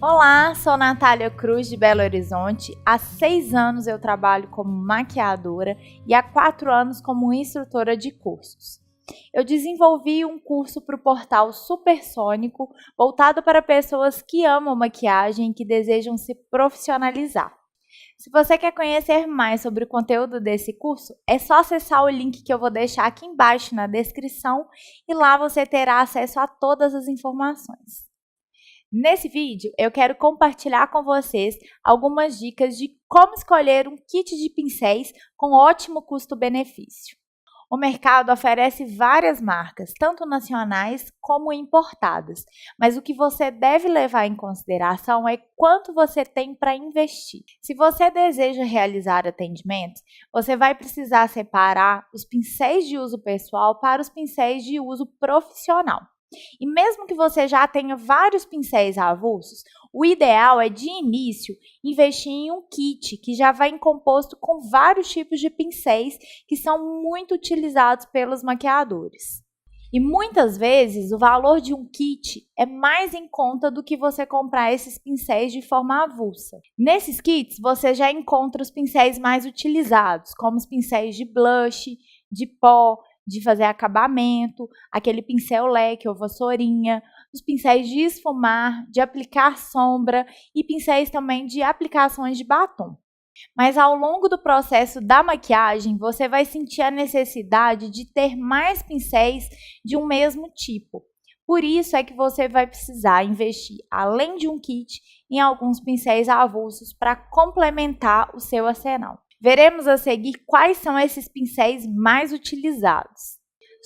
Olá, sou Natália Cruz de Belo Horizonte. Há 6 anos eu trabalho como maquiadora e há 4 anos como instrutora de cursos. Eu desenvolvi um curso para o portal Supersônico, voltado para pessoas que amam maquiagem e que desejam se profissionalizar. Se você quer conhecer mais sobre o conteúdo desse curso, é só acessar o link que eu vou deixar aqui embaixo na descrição e lá você terá acesso a todas as informações. Nesse vídeo, eu quero compartilhar com vocês algumas dicas de como escolher um kit de pincéis com ótimo custo-benefício. O mercado oferece várias marcas, tanto nacionais como importadas, mas o que você deve levar em consideração é quanto você tem para investir. Se você deseja realizar atendimentos, você vai precisar separar os pincéis de uso pessoal para os pincéis de uso profissional. E mesmo que você já tenha vários pincéis avulsos, o ideal é, de início, investir em um kit que já vem composto com vários tipos de pincéis que são muito utilizados pelos maquiadores. E muitas vezes o valor de um kit é mais em conta do que você comprar esses pincéis de forma avulsa. Nesses kits você já encontra os pincéis mais utilizados, como os pincéis de blush, de pó, de fazer acabamento, aquele pincel leque ou vassourinha, os pincéis de esfumar, de aplicar sombra e pincéis também de aplicações de batom. Mas ao longo do processo da maquiagem, você vai sentir a necessidade de ter mais pincéis de um mesmo tipo. Por isso é que você vai precisar investir, além de um kit, em alguns pincéis avulsos para complementar o seu arsenal. Veremos a seguir quais são esses pincéis mais utilizados.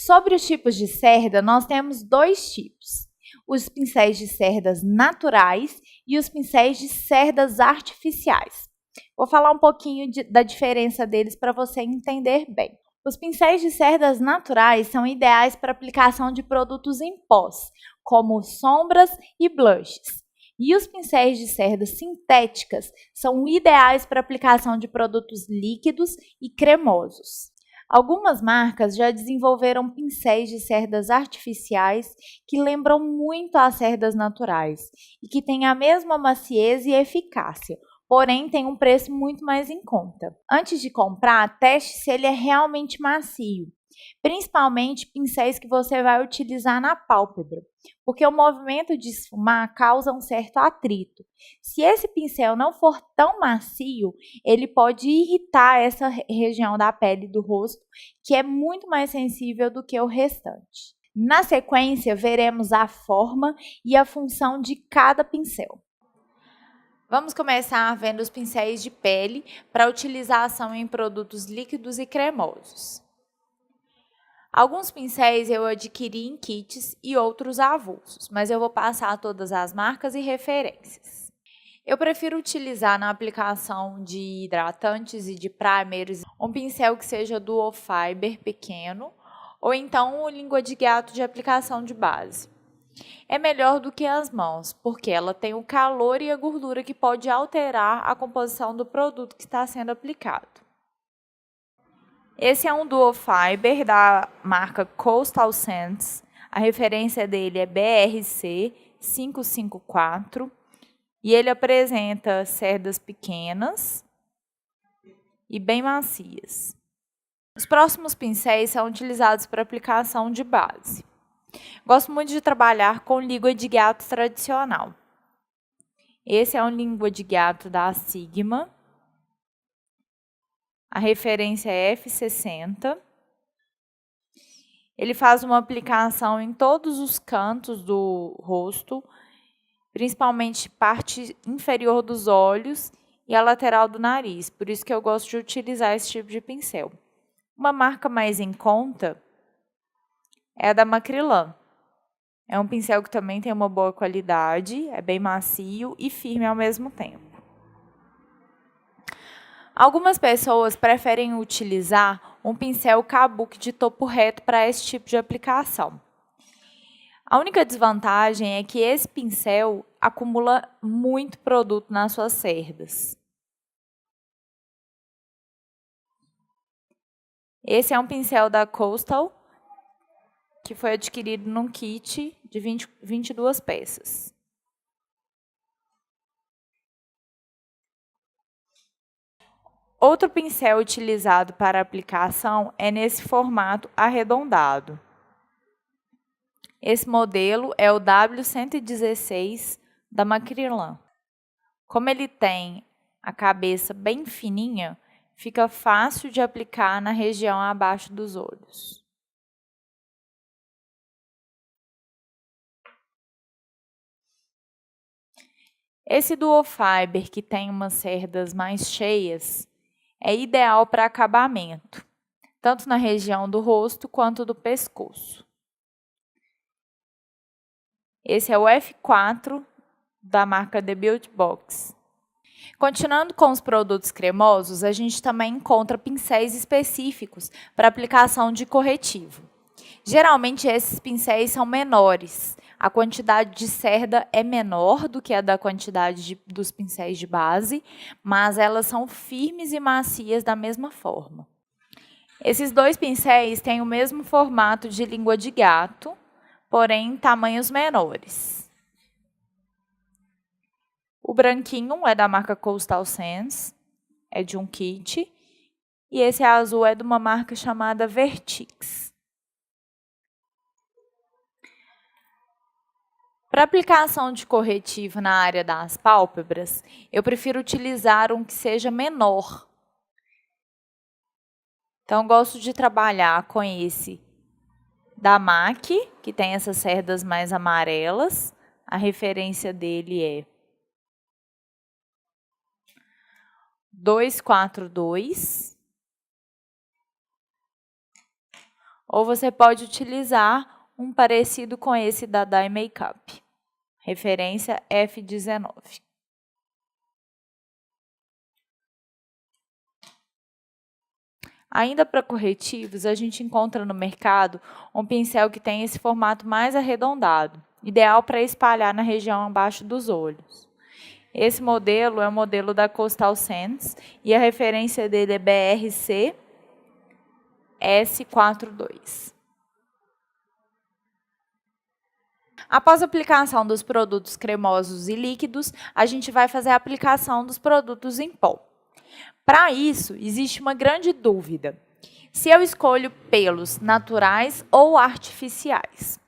Sobre os tipos de cerda, nós temos 2 tipos: os pincéis de cerdas naturais e os pincéis de cerdas artificiais. Vou falar um pouquinho da diferença deles para você entender bem. Os pincéis de cerdas naturais são ideais para aplicação de produtos em pós, como sombras e blushes. E os pincéis de cerdas sintéticas são ideais para aplicação de produtos líquidos e cremosos. Algumas marcas já desenvolveram pincéis de cerdas artificiais que lembram muito as cerdas naturais e que têm a mesma maciez e eficácia, porém tem um preço muito mais em conta. Antes de comprar, teste se ele é realmente macio, principalmente pincéis que você vai utilizar na pálpebra, porque o movimento de esfumar causa um certo atrito. Se esse pincel não for tão macio, ele pode irritar essa região da pele do rosto, que é muito mais sensível do que o restante. Na sequência, veremos a forma e a função de cada pincel. Vamos começar vendo os pincéis de pele para utilização em produtos líquidos e cremosos. Alguns pincéis eu adquiri em kits e outros avulsos, mas eu vou passar todas as marcas e referências. Eu prefiro utilizar na aplicação de hidratantes e de primers um pincel que seja dual fiber pequeno ou então o língua de gato de aplicação de base. É melhor do que as mãos, porque ela tem o calor e a gordura que pode alterar a composição do produto que está sendo aplicado. Esse é um dual fiber da marca Coastal Scents. A referência dele é BRC 554 e ele apresenta cerdas pequenas e bem macias. Os próximos pincéis são utilizados para aplicação de base. Gosto muito de trabalhar com língua de gato tradicional. Esse é um língua de gato da Sigma. A referência é F60. Ele faz uma aplicação em todos os cantos do rosto, principalmente parte inferior dos olhos e a lateral do nariz. Por isso que eu gosto de utilizar esse tipo de pincel. Uma marca mais em conta é a da Macrylan. É um pincel que também tem uma boa qualidade, é bem macio e firme ao mesmo tempo. Algumas pessoas preferem utilizar um pincel kabuki de topo reto para esse tipo de aplicação. A única desvantagem é que esse pincel acumula muito produto nas suas cerdas. Esse é um pincel da Coastal, que foi adquirido num kit de 22 peças. Outro pincel utilizado para aplicação é nesse formato arredondado. Esse modelo é o W116 da Macrylan. Como ele tem a cabeça bem fininha, fica fácil de aplicar na região abaixo dos olhos. Esse Duo Fiber, que tem umas cerdas mais cheias, é ideal para acabamento, tanto na região do rosto quanto do pescoço. Esse é o F4 da marca The Beauty Box. Continuando com os produtos cremosos, a gente também encontra pincéis específicos para aplicação de corretivo. Geralmente esses pincéis são menores. A quantidade de cerda é menor do que a da quantidade dos pincéis de base, mas elas são firmes e macias da mesma forma. Esses dois pincéis têm o mesmo formato de língua de gato, porém em tamanhos menores. O branquinho é da marca Coastal Scents, é de um kit, e esse azul é de uma marca chamada Vertix. Para aplicação de corretivo na área das pálpebras, eu prefiro utilizar um que seja menor. Então, gosto de trabalhar com esse da MAC, que tem essas cerdas mais amarelas. A referência dele é 242. Ou você pode utilizar um parecido com esse da Dye Makeup. Referência F19. Ainda para corretivos, a gente encontra no mercado um pincel que tem esse formato mais arredondado, ideal para espalhar na região abaixo dos olhos. Esse modelo é o modelo da Coastal Scents e a referência dele é BRC S42. Após a aplicação dos produtos cremosos e líquidos, a gente vai fazer a aplicação dos produtos em pó. Para isso, existe uma grande dúvida: se eu escolho pelos naturais ou artificiais.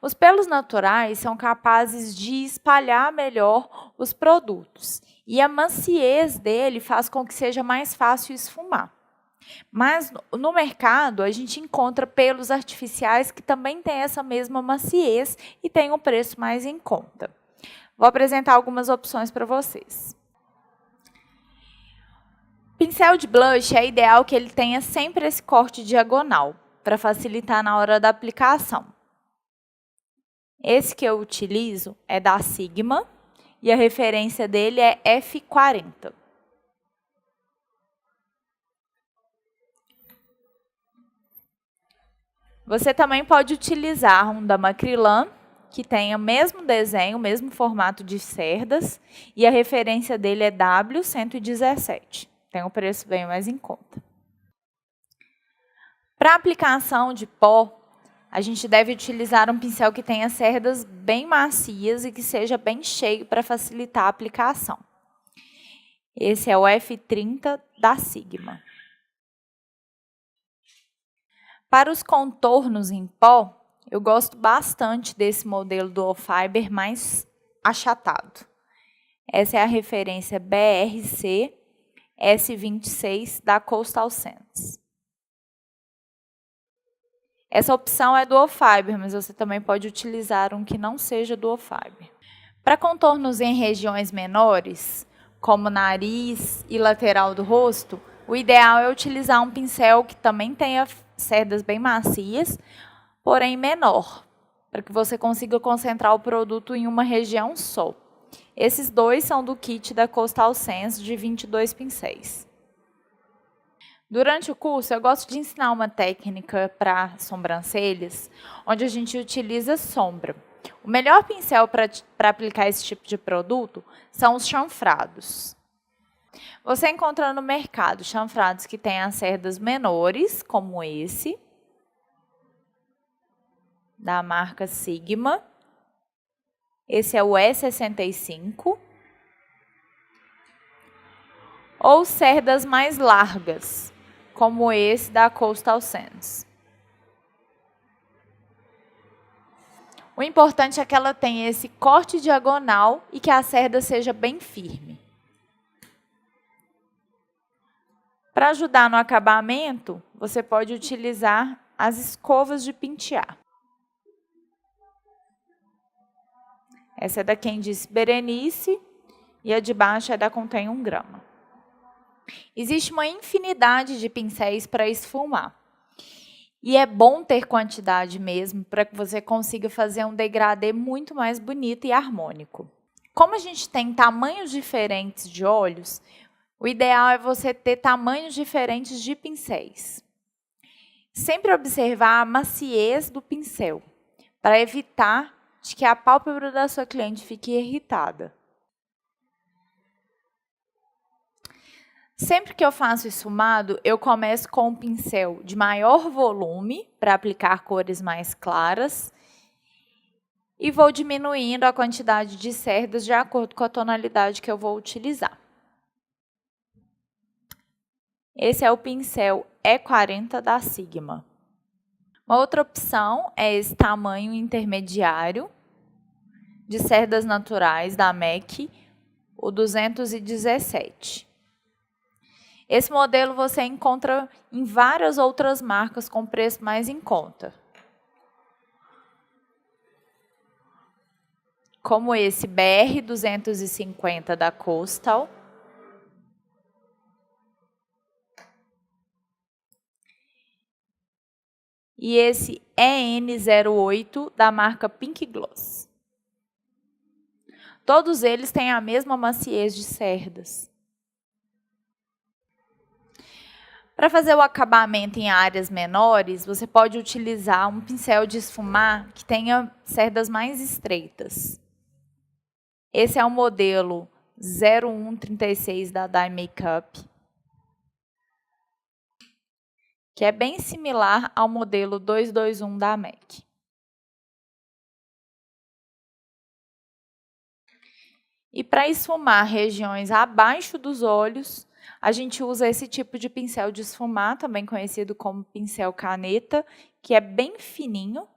Os pelos naturais são capazes de espalhar melhor os produtos e a maciez dele faz com que seja mais fácil esfumar. Mas no mercado a gente encontra pelos artificiais que também têm essa mesma maciez e têm um preço mais em conta. Vou apresentar algumas opções para vocês. Pincel de blush é ideal que ele tenha sempre esse corte diagonal, para facilitar na hora da aplicação. Esse que eu utilizo é da Sigma e a referência dele é F40. Você também pode utilizar um da Macrylan, que tem o mesmo desenho, o mesmo formato de cerdas, e a referência dele é W117. Tem um preço bem mais em conta. Para aplicação de pó, a gente deve utilizar um pincel que tenha cerdas bem macias e que seja bem cheio para facilitar a aplicação. Esse é o F30 da Sigma. Para os contornos em pó, eu gosto bastante desse modelo Duo Fiber mais achatado. Essa é a referência BRC S26 da Coastal Scents. Essa opção é Duo Fiber, mas você também pode utilizar um que não seja Duo Fiber. Para contornos em regiões menores, como nariz e lateral do rosto, o ideal é utilizar um pincel que também tenha cerdas bem macias, porém menor, para que você consiga concentrar o produto em uma região só. Esses dois são do kit da Coastal Scents de 22 pincéis. Durante o curso, eu gosto de ensinar uma técnica para sobrancelhas, onde a gente utiliza sombra. O melhor pincel para aplicar esse tipo de produto são os chanfrados. Você encontra no mercado chanfrados que têm as cerdas menores, como esse, da marca Sigma. Esse é o E65. ou cerdas mais largas, como esse da Coastal Sands. O importante é que ela tenha esse corte diagonal e que a cerda seja bem firme. Para ajudar no acabamento, você pode utilizar as escovas de pentear. Essa é da Quem Disse Berenice e a de baixo é da Contém 1 grama. Existe uma infinidade de pincéis para esfumar. E é bom ter quantidade mesmo, para que você consiga fazer um degradê muito mais bonito e harmônico. Como a gente tem tamanhos diferentes de olhos, o ideal é você ter tamanhos diferentes de pincéis. Sempre observar a maciez do pincel, para evitar de que a pálpebra da sua cliente fique irritada. Sempre que eu faço esfumado, eu começo com um pincel de maior volume, para aplicar cores mais claras, e vou diminuindo a quantidade de cerdas de acordo com a tonalidade que eu vou utilizar. Esse é o pincel E40 da Sigma. Uma outra opção é esse tamanho intermediário de cerdas naturais da MAC, o 217. Esse modelo você encontra em várias outras marcas com preço mais em conta. Como esse BR 250 da Coastal. E esse EN08 da marca Pink Gloss. Todos eles têm a mesma maciez de cerdas. Para fazer o acabamento em áreas menores, você pode utilizar um pincel de esfumar que tenha cerdas mais estreitas. Esse é o modelo 0136 da Dye Makeup, que é bem similar ao modelo 221 da MAC. E para esfumar regiões abaixo dos olhos, a gente usa esse tipo de pincel de esfumar, também conhecido como pincel caneta, que é bem fininho,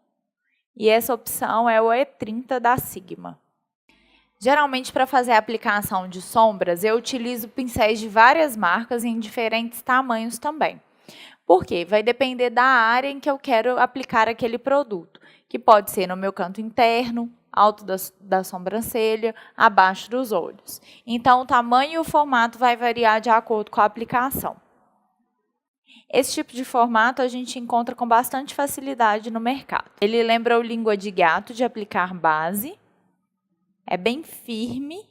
e essa opção é o E30 da Sigma. Geralmente, para fazer a aplicação de sombras, eu utilizo pincéis de várias marcas em diferentes tamanhos também. Por quê? Vai depender da área em que eu quero aplicar aquele produto, que pode ser no meu canto interno, alto da sobrancelha, abaixo dos olhos. Então, o tamanho e o formato vai variar de acordo com a aplicação. Esse tipo de formato a gente encontra com bastante facilidade no mercado. Ele lembra o língua de gato de aplicar base, é bem firme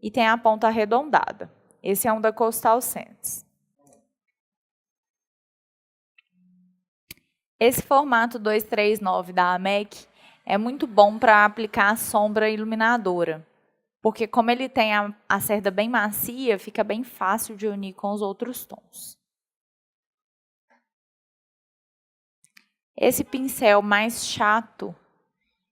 e tem a ponta arredondada. Esse é um da Coastal Sands. Esse formato 239 da MAC é muito bom para aplicar sombra iluminadora, porque como ele tem a cerda bem macia, fica bem fácil de unir com os outros tons. Esse pincel mais chato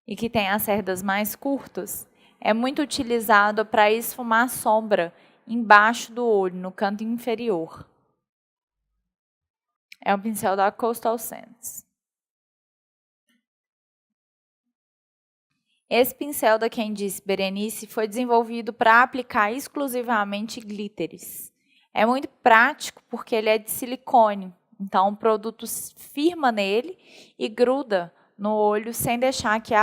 e que tem as cerdas mais curtas é muito utilizado para esfumar sombra embaixo do olho, no canto inferior. É um pincel da Coastal Sands. Esse pincel da Quem Disse Berenice foi desenvolvido para aplicar exclusivamente glitteres. É muito prático porque ele é de silicone, então o produto firma nele e gruda no olho sem deixar que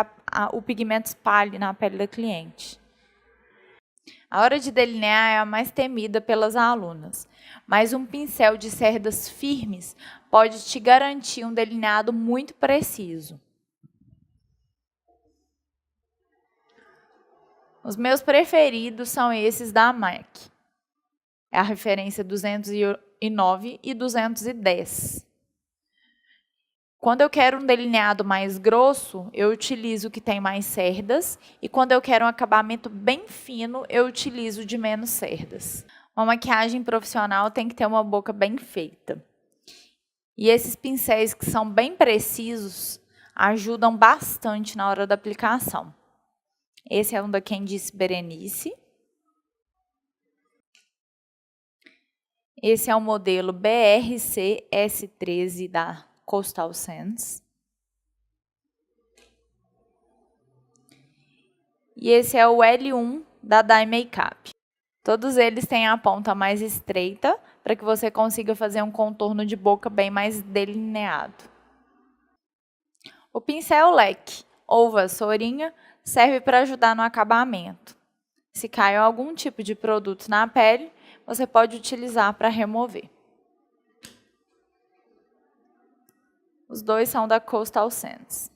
o pigmento espalhe na pele da cliente. A hora de delinear é a mais temida pelas alunas, mas um pincel de cerdas firmes pode te garantir um delineado muito preciso. Os meus preferidos são esses da MAC. É a referência 209 e 210. Quando eu quero um delineado mais grosso, eu utilizo o que tem mais cerdas, e quando eu quero um acabamento bem fino, eu utilizo de menos cerdas. Uma maquiagem profissional tem que ter uma boca bem feita. E esses pincéis que são bem precisos ajudam bastante na hora da aplicação. Esse é um da Quem Disse Berenice. Esse é o modelo BRC S13 da Coastal Sands. E esse é o L1 da Dye Makeup. Todos eles têm a ponta mais estreita, para que você consiga fazer um contorno de boca bem mais delineado. O pincel leque ou vassourinha serve para ajudar no acabamento. Se caiu algum tipo de produto na pele, você pode utilizar para remover. Os dois são da Coastal Sands.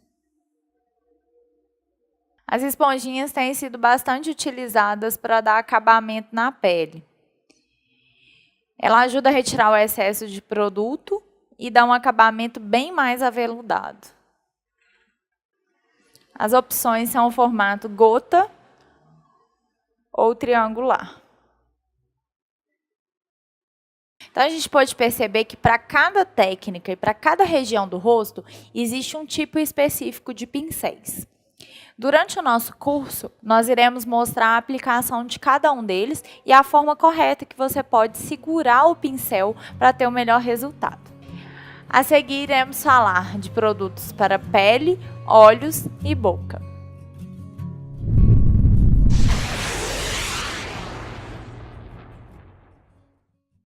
As esponjinhas têm sido bastante utilizadas para dar acabamento na pele. Ela ajuda a retirar o excesso de produto e dá um acabamento bem mais aveludado. As opções são o formato gota ou triangular. Então, a gente pode perceber que para cada técnica e para cada região do rosto, existe um tipo específico de pincéis. Durante o nosso curso, nós iremos mostrar a aplicação de cada um deles e a forma correta que você pode segurar o pincel para ter o melhor resultado. A seguir, iremos falar de produtos para pele, olhos e boca.